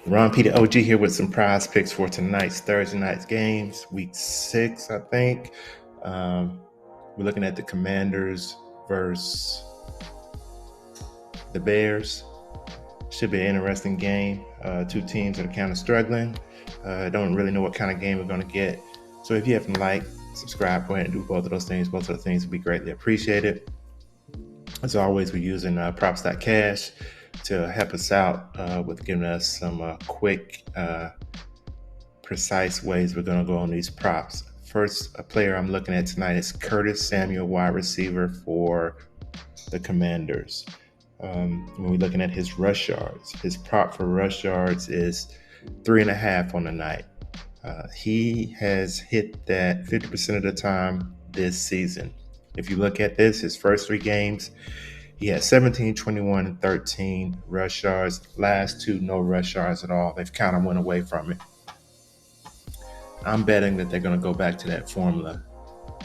Ron Peter OG here with some prize picks for tonight's Thursday night's games, week 6, I think. We're looking at the Commanders versus the Bears. Should be an interesting game. Two teams that are kind of struggling. Don't really know what kind of game we're going to get. So if you haven't liked, subscribe, go ahead and do both of those things. Both of those things would be greatly appreciated. As always, we're using props.cash to help us out with giving us some quick, precise ways we're going to go on these props. First player I'm looking at tonight is Curtis Samuel, wide receiver for the Commanders. When we're looking at his rush yards, his prop for rush yards is 3.5 on the night. He has hit that 50% of the time this season. If you look at this, his first 3 games, he had 17, 21, and 13 rush yards. Last 2, no rush yards at all. They've kind of went away from it. I'm betting that they're going to go back to that formula.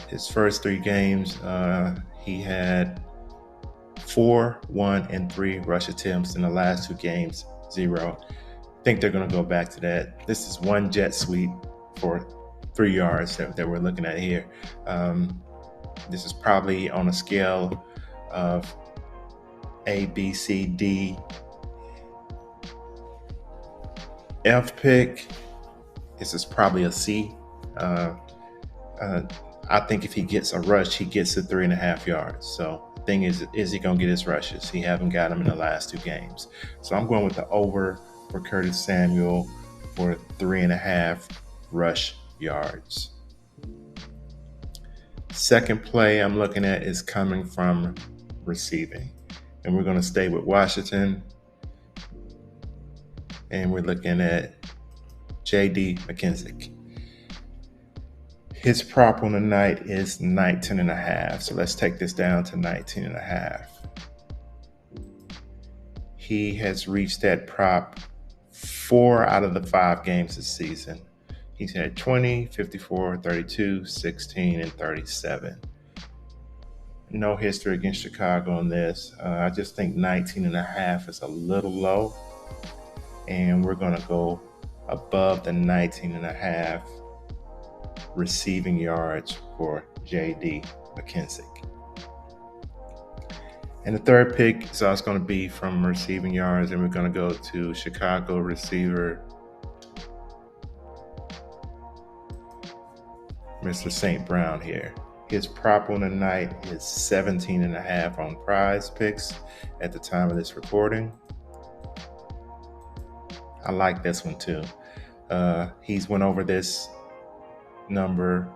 His first 3 games, he had 4, 1, and 3 rush attempts. In the last 2 games, 0. I think they're going to go back to that. This is one jet sweep for 3 yards that we're looking at here. This is probably on a scale of A, B, C, D, F pick. This is probably a C. I think if he gets a rush, he gets to 3.5 yards. So the thing is he going to get his rushes? He haven't got them in the last 2 games. So I'm going with the over for Curtis Samuel for 3.5 rush yards. Second play I'm looking at is coming from receiving. And we're going to stay with Washington. And we're looking at J.D. McKissic. His prop on the night is 19.5. So let's take this down to 19.5. He has reached that prop 4 out of the 5 games this season. He's had 20, 54, 32, 16, and 37. No history against Chicago on this. I just think 19.5 is a little low. And we're going to go above the 19.5 receiving yards for J.D. McKissic. And the third pick is also going to be from receiving yards, and we're going to go to Chicago receiver Mr. St. Brown here. His prop on the night is 17.5 on PrizePicks at the time of this recording. I like this one too. He's went over this number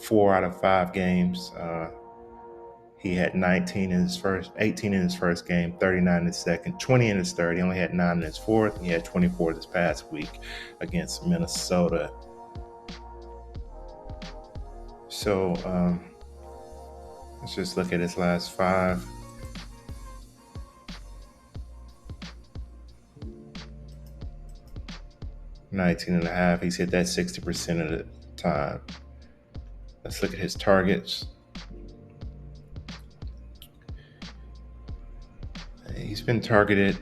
4 out of 5 games. He had 18 in his first game, 39 in his second, 20 in his third. He only had 9 in his fourth. He had 24 this past week against Minnesota. So let's just look at his last 5. $19.5. He's hit that 60% of the time. Let's look at his targets. He's been targeted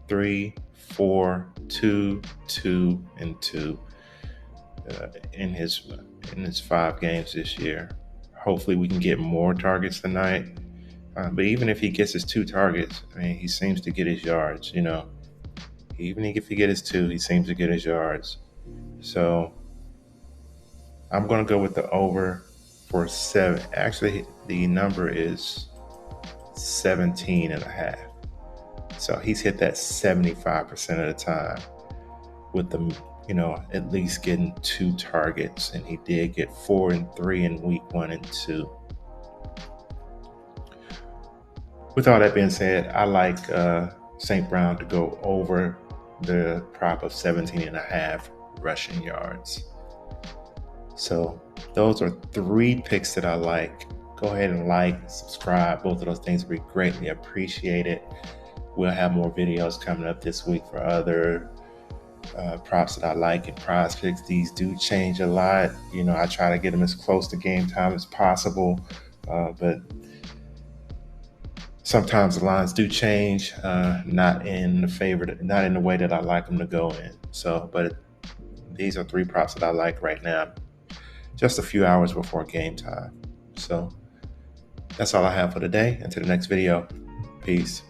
3, 4, 2, 2, and 2 in his 5 games this year. Hopefully we can get more targets tonight. But even if he gets his 2 targets, I mean, he seems to get his yards, you know. Even if he gets his 2, he seems to get his yards. So I'm going to go with the over for 7. Actually, the number is 17.5. So he's hit that 75% of the time with the, at least getting 2 targets. And he did get 4 and 3 in week 1 and 2. With all that being said, I like St. Brown to go over the prop of 17.5 rushing yards. So those are 3 picks that I like. Go ahead and like, subscribe. Both of those things would be greatly appreciated. We'll have more videos coming up this week for other props that I like in PrizePicks. These do change a lot. I try to get them as close to game time as possible. But Sometimes the lines do change, not in the way that I like them to go in. So, but these are 3 props that I like right now, just a few hours before game time. So that's all I have for today. Until the next video, peace.